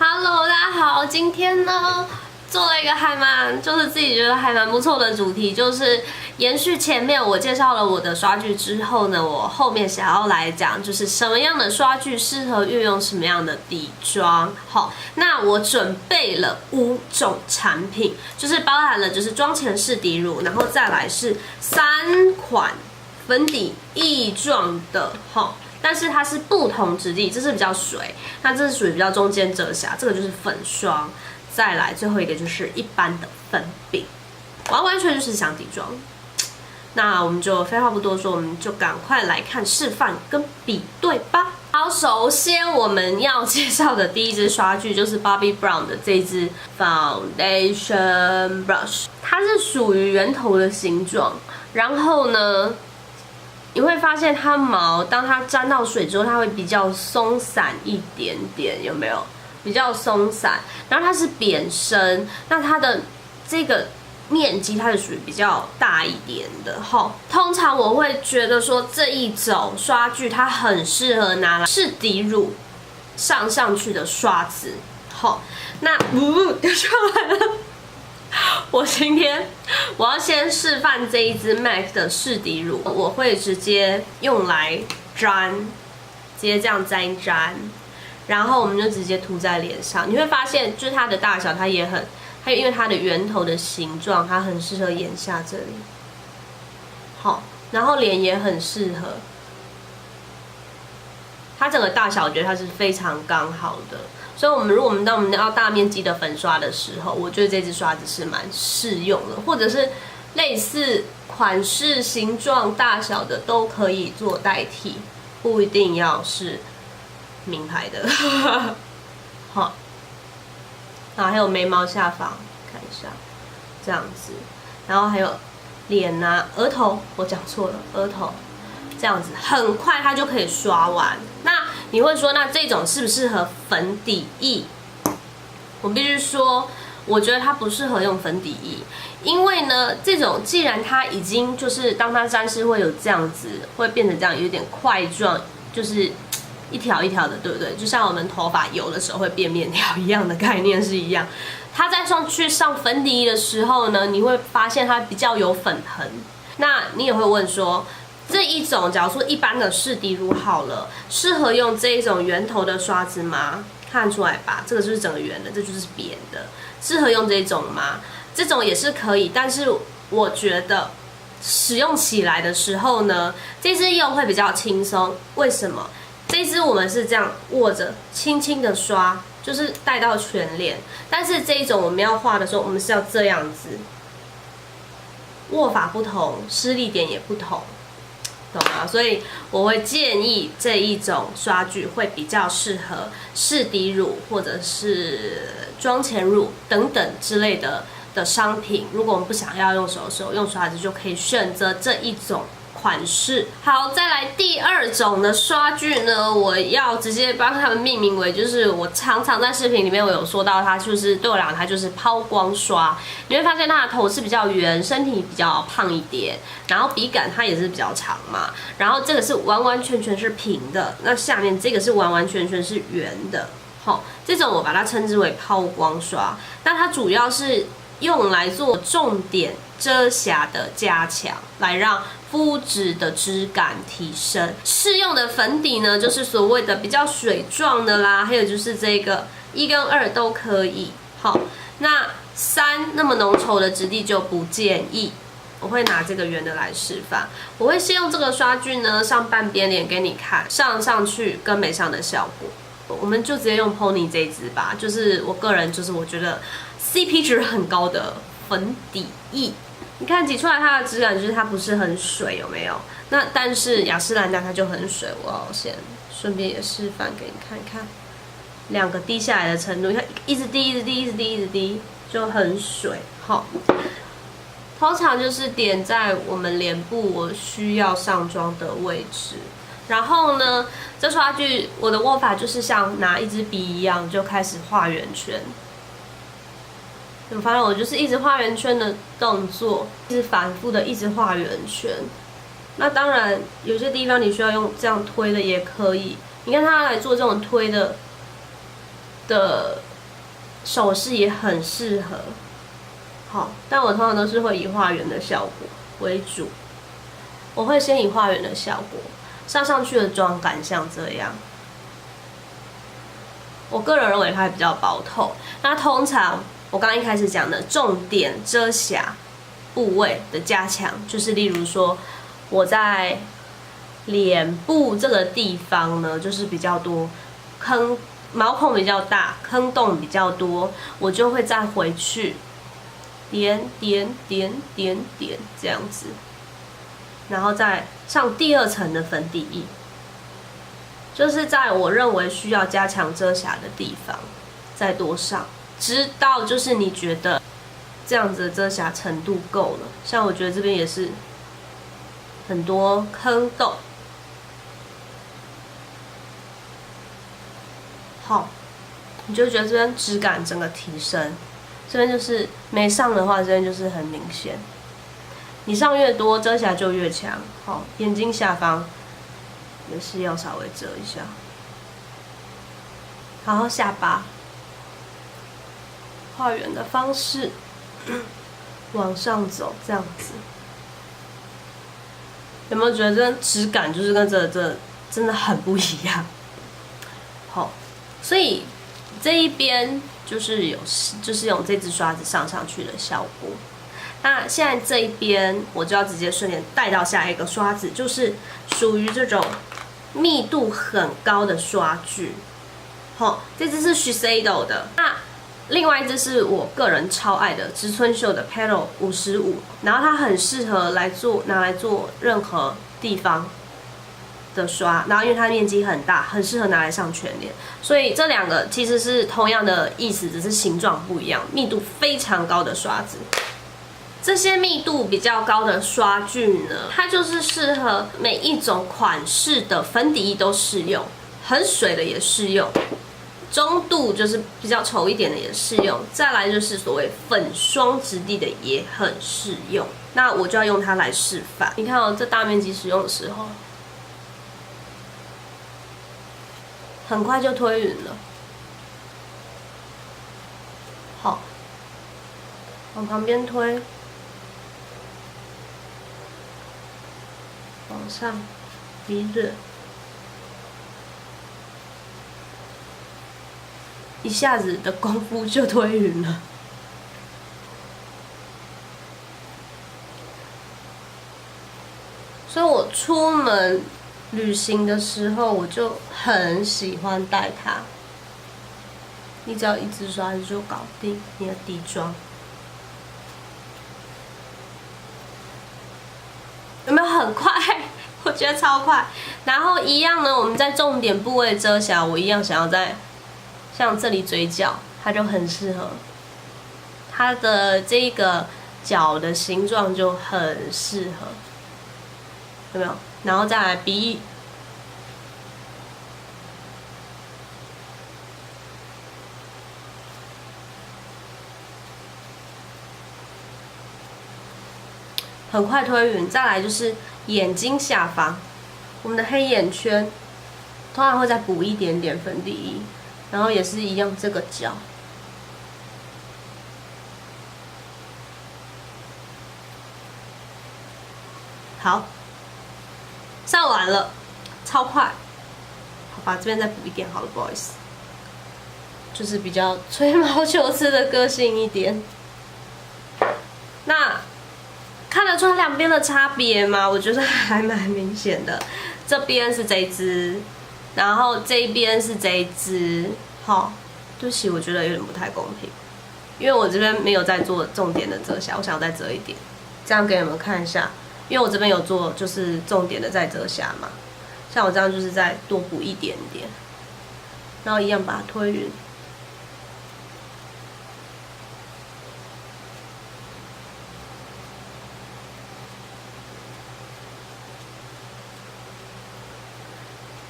Hello， 大家好，今天呢做了一个自己觉得还蛮不错的主题，就是延续前面我介绍了我的刷具之后呢，我后面想要来讲就是什么样的刷具适合运用什么样的底妆。好，那我准备了5种产品，就是包含了就是妆前试底乳，然后再来是3款粉底液状的，好。但是它是不同质地，这是比较水，那这是属于比较中间遮瑕，这个就是粉霜。再来最后一个就是一般的粉饼，完完全就是想底妆。那我们就废话不多说，我们就赶快来看示范跟比对吧。好，首先我们要介绍的第一支刷具就是 Bobbi Brown 的这支 Foundation Brush， 它是属于圆头的形状，然后呢。你会发现它毛，当它沾到水之后，它会比较松散一点点，有没有？比较松散，然后它是扁身，那它的这个面积它是属于比较大一点的哈。通常我会觉得说这一种刷具它很适合拿来试底乳上去的刷子，好，那掉出来了。我今天我要先示范这一支 MAC 的试底乳，我会直接用来沾，直接这样沾一沾，然后我们就直接涂在脸上。你会发现，就是它的大小，它也很，还有因为它的圆头的形状，它很适合眼下这里。好，然后脸也很适合，它整个大小我觉得它是非常刚好的。所以，如果我们要大面积的粉刷的时候，我觉得这支刷子是蛮适用的，或者是类似款式、形状、大小的都可以做代替，不一定要是名牌的。好，然后还有眉毛下方，看一下，这样子，然后还有脸啊、额头，我讲错了，额头。这样子很快它就可以刷完。那你会说，那这种适不适合粉底液？我必须说，我觉得它不适合用粉底液，因为呢，这种既然它已经就是当它沾湿会有这样子，会变成这样有点块状，就是一条一条的，对不对？就像我们头发油的时候会变面条一样的概念是一样。它在上粉底液的时候呢，你会发现它比较有粉痕。那你也会问说，这一种，假如说一般的试底乳好了，适合用这一种圆头的刷子吗？看出来吧，这个就是整个圆的，这就是扁的，适合用这种吗？这种也是可以，但是我觉得使用起来的时候呢，这支用会比较轻松。为什么？这支我们是这样握着，轻轻的刷，就是带到全脸。但是这一种我们要画的时候，我们是要这样子，握法不同，施力点也不同。懂吗？所以我会建议这一种刷具会比较适合试底乳或者是妆前乳等等之类的商品。如果我们不想要用手用刷子，就可以选择这一种款式。好，再来第2种的刷具呢，我要直接帮他们命名为，就是我常常在视频里面我有说到，它就是对我来讲，它就是抛光刷。你会发现它的头是比较圆，身体比较胖一点，然后笔杆它也是比较长嘛，然后这个是完完全全是平的，那下面这个是完完全全是圆的。好，这种我把它称之为抛光刷，那它主要是用来做重点遮瑕的加强，来让肤质的质感提升。适用的粉底呢，就是所谓的比较水状的啦，还有就是这个1跟2都可以。好，那3那么浓稠的质地就不建议。我会拿这个圆的来示范。我会先用这个刷具呢，上半边脸给你看，上去跟没上的效果。我们就直接用 Pony 这一支吧，就是我个人就是我觉得 CP 值很高的粉底液。你看挤出来它的质感就是它不是很水，有没有？那但是雅诗兰黛它就很水，我要先顺便也示范给你看一看，2个滴下来的程度，你看一直滴，一直滴，一直滴，一直滴，就很水。好，通常就是点在我们脸部我需要上妆的位置。然后呢，这刷具我的握法就是像拿一支笔一样，就开始画圆圈。我发现我就是一直画圆圈的动作，一直反复的一直画圆圈。那当然，有些地方你需要用这样推的也可以。你看它来做这种推的手势也很适合。好，但我通常都是会以画圆的效果为主，我会先以画圆的效果，上去的妆感像这样。我个人认为它比较薄透。那通常我刚刚一开始讲的重点遮瑕部位的加强，就是例如说我在脸部这个地方呢，就是比较多毛孔比较大，坑洞比较多，我就会再回去点这样子，然后再上第2层的粉底液，就是在我认为需要加强遮瑕的地方再多上，直到就是你觉得这样子的遮瑕程度够了。像我觉得这边也是很多坑洞。好，你就觉得这边质感整个提升，这边就是没上的话，这边就是很明显。你上越多，遮瑕就越强。好，眼睛下方也是要稍微遮一下。然后下巴，画圆的方式往上走，这样子。有没有觉得这边质感就是跟这真的很不一样？好。所以这一边就是用这支刷子上去的效果。那现在这一边我就要直接顺便带到下一个刷子，就是属于这种密度很高的刷具。好，这支是 Shiseido 的。那另外一支是我个人超爱的植村秀的 Petal 55，然后它很适合拿来做任何地方的刷，然后因为它面积很大，很适合拿来上全脸，所以这2个其实是同样的意思，只是形状不一样，密度非常高的刷子。这些密度比较高的刷具呢，它就是适合每一种款式的粉底液都适用，很水的也适用，中度就是比较稠一点的也适用，再来就是所谓粉霜质地的也很适用。那我就要用它来示范。你看哦，这大面积使用的时候，很快就推匀了。好，往旁边推，往上逼热，一下子的功夫就推匀了。所以我出门旅行的时候，我就很喜欢带它。你只要一支刷子就搞定你的底妆，有没有很快？我觉得超快。然后一样呢，我们在重点部位遮瑕，我一样想要在像这里嘴角，它就很适合。它的这个角的形状就很适合，有没有？然后再来鼻翼。很快推匀，再来就是眼睛下方，我们的黑眼圈，通常会再补一点点粉底液，然后也是一样这个角。好，上完了，超快。好吧，这边再补一点好了，不好意思，就是比较吹毛求疵的个性一点。那看得出来两边的差别吗？我觉得还蛮明显的。这边是这一支，然后这边是这一支。好，对不起，我觉得有点不太公平，因为我这边没有在做重点的遮瑕，我想要再遮一点，这样给你们看一下。因为我这边有做就是重点的再遮瑕嘛，像我这样就是再多补一点点，然后一样把它推匀。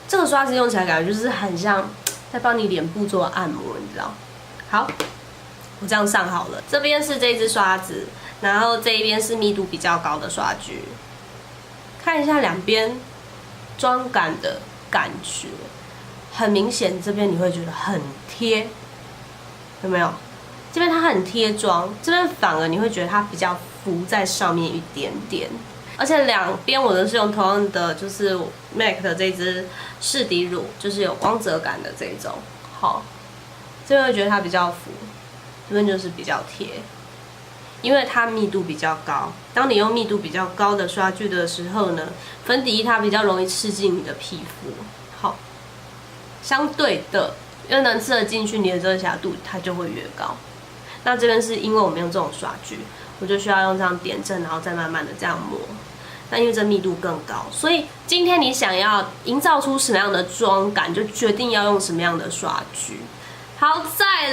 这个刷子用起来感觉就是很像在帮你脸部做按摩，你知道？好，我这样上好了。这边是这支刷子，然后这一边是密度比较高的刷具。看一下两边妆感的感觉，很明显，这边你会觉得很贴，有没有？这边它很贴妆，这边反而你会觉得它比较浮在上面一点点。而且两边我都是用同样的，就是 MAC 的这支适底乳，就是有光泽感的这种。好，这边会觉得它比较浮，这边就是比较贴，因为它密度比较高。当你用密度比较高的刷具的时候呢，粉底液它比较容易吃进你的皮肤。好，相对的，越能吃得进去你的遮瑕度，它就会越高。那这边是因为我们用这种刷具，我就需要用这样点阵，然后再慢慢的这样抹。那因为这密度更高，所以今天你想要营造出什么样的妆感，就决定要用什么样的刷具。好，再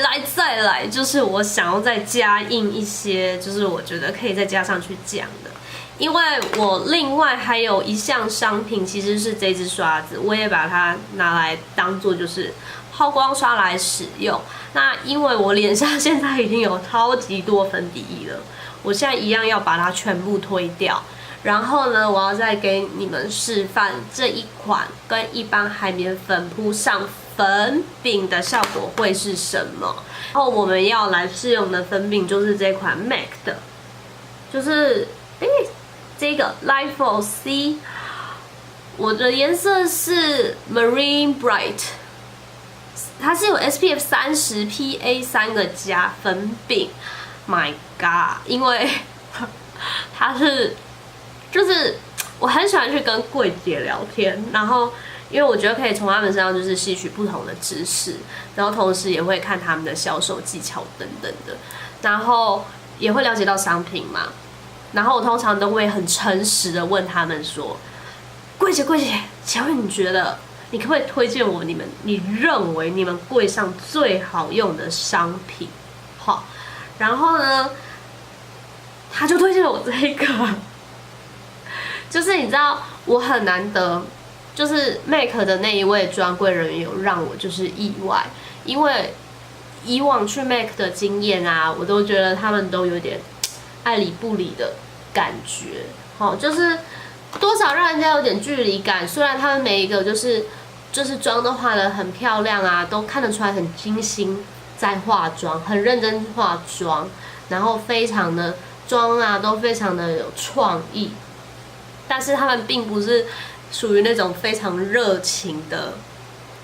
来，就是我想要再加印一些，就是我觉得可以再加上去讲的。因为我另外还有一项商品，其实是这支刷子，我也把它拿来当做就是抛光刷来使用。那因为我脸上现在已经有超级多粉底液了，我现在一样要把它全部推掉。然后呢，我要再给你们示范这一款跟一般海绵粉扑上粉饼的效果会是什么。然后我们要来试用的粉饼就是这款 MAC 的，就是这个 Life C， 我的颜色是 Marine Bright， 它是有 SPF 30 PA 3个加粉饼 ，My God， 因为它是。就是我很喜欢去跟柜姐聊天，然后因为我觉得可以从他们身上就是吸取不同的知识，然后同时也会看他们的销售技巧等等的，然后也会了解到商品嘛。然后我通常都会很诚实的问他们说：“柜姐，请问你觉得你可不可以推荐我你认为你们柜上最好用的商品？”好，然后呢，他就推荐了我这个。就是你知道，我很难得，就是 MAC 的那一位专柜人员有让我就是意外，因为以往去 MAC 的经验啊，我都觉得他们都有点爱理不理的感觉，就是多少让人家有点距离感。虽然他们每一个就是妆都化得很漂亮啊，都看得出来很精心在化妆，很认真化妆，然后非常的妆啊都非常的有创意。但是他们并不是属于那种非常热情的，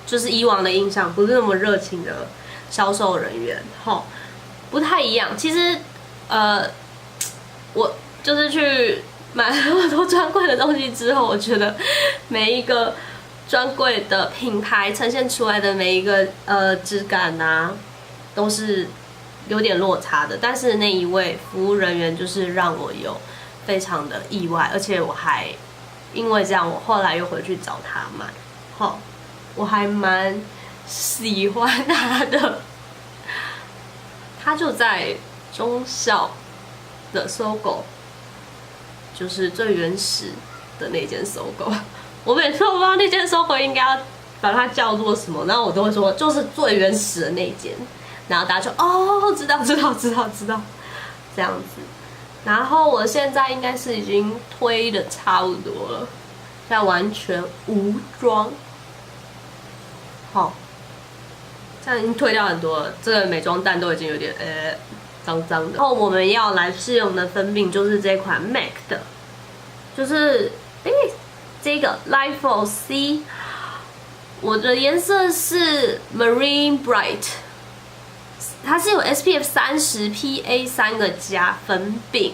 就是以往的印象不是那么热情的销售人员，不太一样。其实，我就是去买了那么多专柜的东西之后，我觉得每一个专柜的品牌呈现出来的每一个质感啊，都是有点落差的。但是那一位服务人员就是让我有非常的意外，而且我还因为这样，我后来又回去找他买，我还蛮喜欢他的。他就在忠孝的SOGO，就是最原始的那间SOGO。我每次都不知道那间SOGO应该要把它叫做什么，然后我都会说就是最原始的那间，然后大家就知道这样子。然后我现在应该是已经推的差不多了，现在完全无妆，这样已经推掉很多了，这个美妆蛋都已经有点脏脏的。然后我们要来试用的粉饼就是这款 MAC 的，就是这个 Life C， 我的颜色是 Marine Bright。它是有 SPF 30 PA 3个加粉饼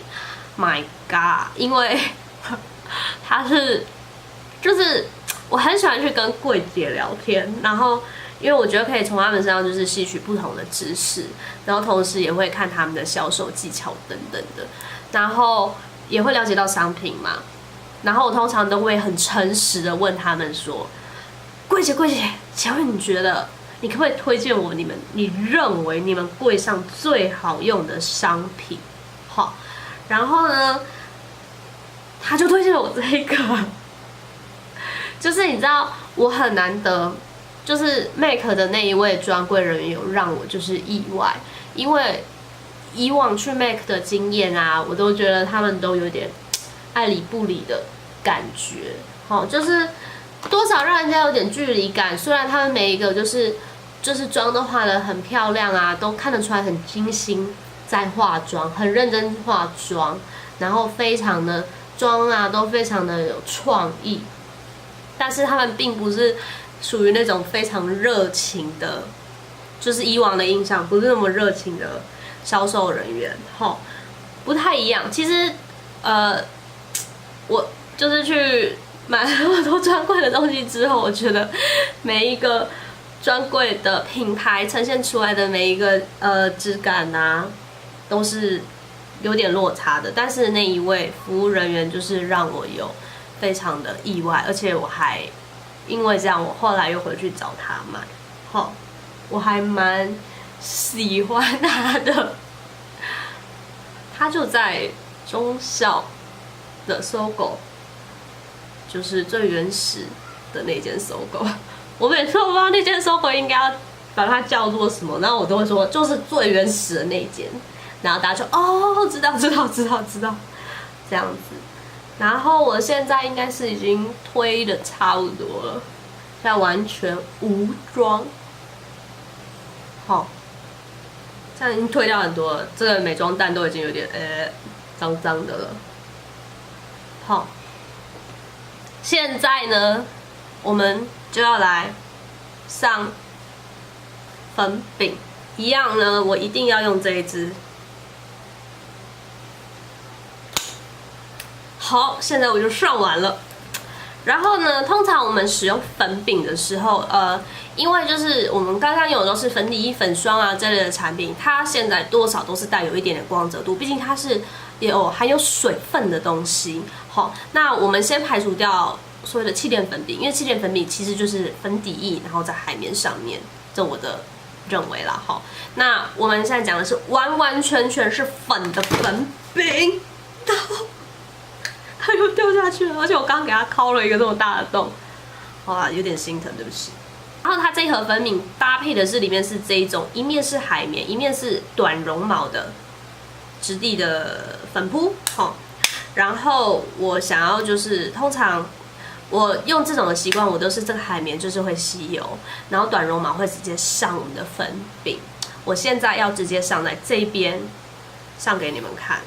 ，My God， 因为它是就是我很喜欢去跟柜姐聊天，然后因为我觉得可以从他们身上就是吸取不同的知识，然后同时也会看他们的销售技巧等等的，然后也会了解到商品嘛。然后我通常都会很诚实的问他们说：“柜姐，请问你觉得？”你可不可以推荐我你认为你们柜上最好用的商品？然后呢，他就推荐了我这个，就是你知道，我很难得，就是 MAC 的那一位专柜人员有让我就是意外，因为以往去 MAC 的经验啊，我都觉得他们都有点爱理不理的感觉，就是多少让人家有点距离感。虽然他们每一个就是就是妆都化得很漂亮啊，都看得出来很精心在化妆，很认真化妆，然后非常的妆啊都非常的有创意。但是他们并不是属于那种非常热情的，就是以往的印象不是那么热情的销售人员，不太一样。其实，我就是去买了那么多专柜的东西之后，我觉得每一个专柜的品牌呈现出来的每一个质感啊，都是有点落差的。但是那一位服务人员就是让我有非常的意外，而且我还因为这样，我后来又回去找他买，我还蛮喜欢他的。他就在忠孝的SOGO，就是最原始的那间SOGO。我每次都不知道那间SOGO应该要把它叫做什么，然后我都会说就是最原始的那间，然后大家就知道这样子。然后我现在应该是已经推的差不多了，现在完全无妆，这样已经推掉很多了，这个美妆蛋都已经有点脏脏的了。现在呢，我们就要来上粉饼，一样呢，我一定要用这一支。好，现在我就上完了。然后呢，通常我们使用粉饼的时候，因为就是我们刚刚用的都是粉底液、粉霜啊这类的产品，它现在多少都是带有一点点光泽度，毕竟它是含有水分的东西。那我们先排除掉所谓的气垫粉饼，因为气垫粉饼其实就是粉底液，然后在海绵上面，这我的认为啦。那我们现在讲的是完完全全是粉的粉饼，它又掉下去了，而且我刚刚给它敲了一个这么大的洞，有点心疼，对不起。然后它这一盒粉饼搭配的是里面是这一种，一面是海绵，一面是短绒毛的质地的粉扑，然后我想要就是通常我用这种的习惯，我都是这个海绵就是会吸油，然后短绒毛会直接上我们的粉饼。我现在要直接上在这边上给你们看，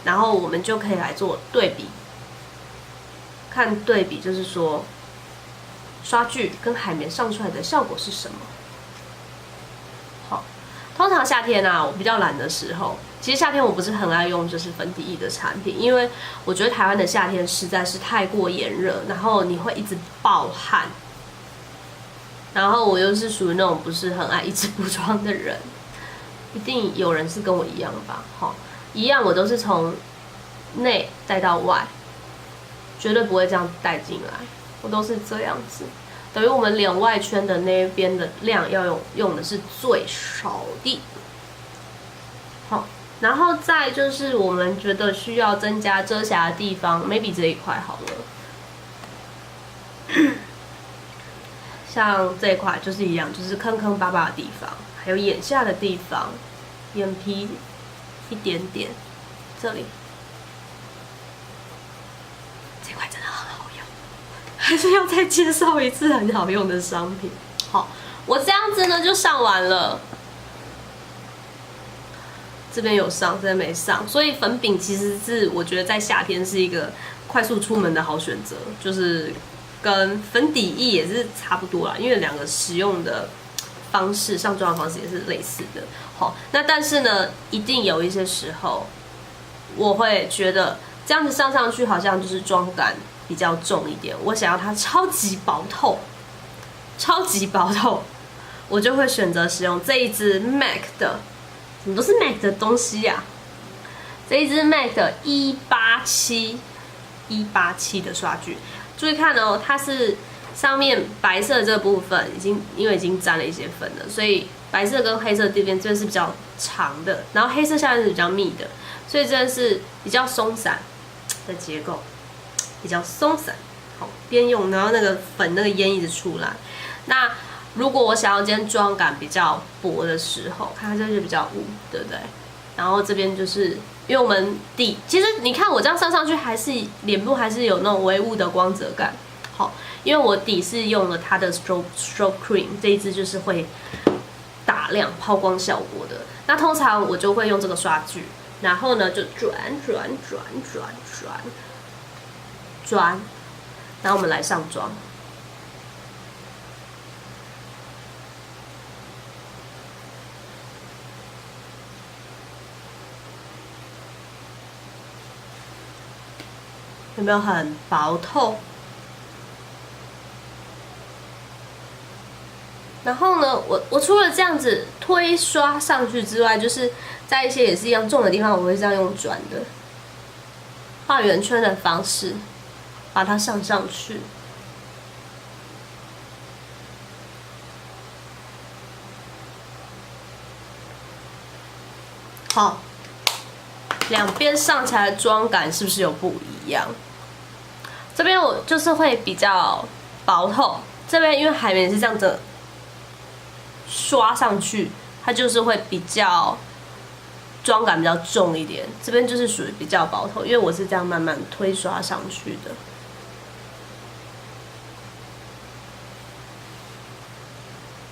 然后我们就可以来做对比。看对比就是说，刷具跟海绵上出来的效果是什么？通常夏天啊，我比较懒的时候，其实夏天我不是很爱用就是粉底液的产品，因为我觉得台湾的夏天实在是太过炎热，然后你会一直暴汗，然后我又是属于那种不是很爱一直补妆的人，一定有人是跟我一样吧？一样我都是从内带到外。绝对不会这样带进来，我都是这样子，等于我们脸外圈的那边的量要用的是最少的。然后再就是我们觉得需要增加遮瑕的地方 ，maybe 这一块好了，像这一块就是一样，就是坑坑巴巴的地方，还有眼下的地方，眼皮一点点，这里。这块真的很好用，还是要再介绍一次很好用的商品。我这样子呢就上完了，这边有上，这边没上，所以粉饼其实是我觉得在夏天是一个快速出门的好选择，就是跟粉底液也是差不多啦，因为两个使用的方式、上妆的方式也是类似的。那但是呢，一定有一些时候，我会觉得。这样子上去好像就是妆感比较重一点，我想要它超级薄透，我就会选择使用这一支 MAC 的，怎么都是 MAC 的东西呀？这一支 MAC 的187的刷具，注意看哦，它是上面白色这部分因为已经沾了一些粉了，所以白色跟黑色这边是比较长的，然后黑色下面是比较密的，所以真的是比较松散。的结构比较松散，边用，然后那个粉那个烟一直出来。那如果我想要今天妆感比较薄的时候，看它这就比较雾，对不对？然后这边就是因为我们底，其实你看我这样上去，还是脸部还是有那种微雾的光泽感。因为我底是用了它的 stroke cream 这一支，就是会打亮抛光效果的。那通常我就会用这个刷具，然后呢就转，然后我们来上妆。有没有很薄透？然后呢，我除了这样子推刷上去之外，就是在一些也是一样重的地方，我会这样用转的画圆圈的方式把它上去。好，两边上起来的妆感是不是有不一样？这边我就是会比较薄透，这边因为海绵是这样子刷上去，它就是会比较妆感比较重一点。这边就是属于比较薄透，因为我是这样慢慢推刷上去的。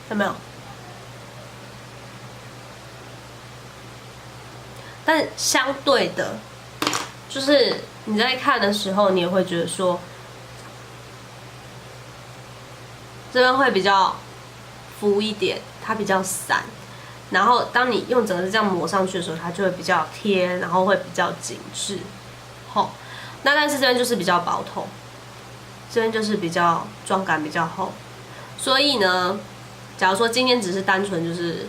有没有？但相对的，就是你在看的时候，你也会觉得说，这边会比较浮一点，它比较散。然后当你用整个这样抹上去的时候，它就会比较贴，然后会比较紧致。好，那但是这边就是比较薄透，这边就是比较妆感比较厚。所以呢，假如说今天只是单纯就是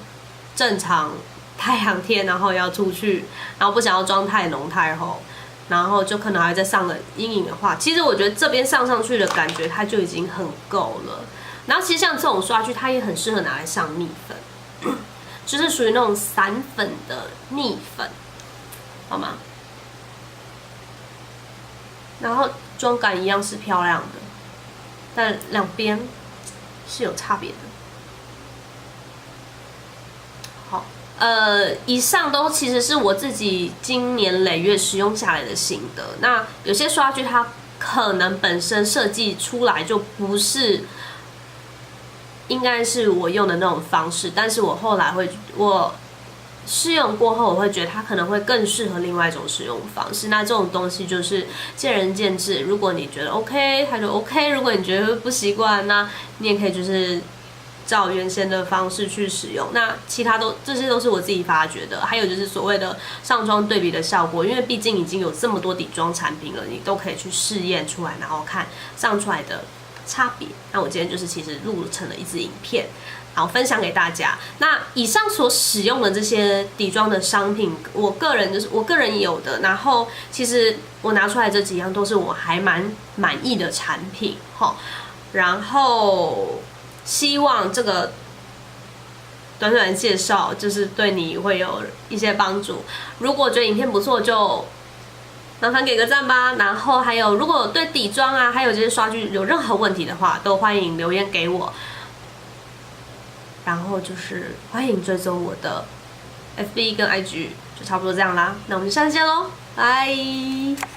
正常太阳天，然后要出去，然后不想要妆太浓太厚，然后就可能还再上个阴影的话，其实我觉得这边上去的感觉它就已经很够了。然后其实像这种刷具，它也很适合拿来上蜜粉，就是属于那种散粉的蜜粉，好吗？然后妆感一样是漂亮的，但两边是有差别的。好。以上都其实是我自己经年累月使用下来的心得。那有些刷具它可能本身设计出来就不是，应该是我用的那种方式，但是我后来我试用过后，我会觉得它可能会更适合另外一种使用方式。那这种东西就是见仁见智。如果你觉得 OK， 它就 OK； 如果你觉得不习惯，那你也可以就是照原先的方式去使用。那其他这些都是我自己发掘的。还有就是所谓的上妆对比的效果，因为毕竟已经有这么多底妆产品了，你都可以去试验出来，然后看上出来的差别。那我今天就是其实录成了一支影片，好分享给大家。那以上所使用的这些底妆的商品，我个人有的，然后其实我拿出来这几样都是我还蛮满意的产品，然后希望这个短短的介绍就是对你会有一些帮助。如果觉得影片不错，就麻烦给个赞吧。然后还有，如果对底妆啊，还有这些刷具有任何问题的话，都欢迎留言给我。然后就是欢迎追踪我的 FB 跟 IG， 就差不多这样啦。那我们就下次见喽，拜。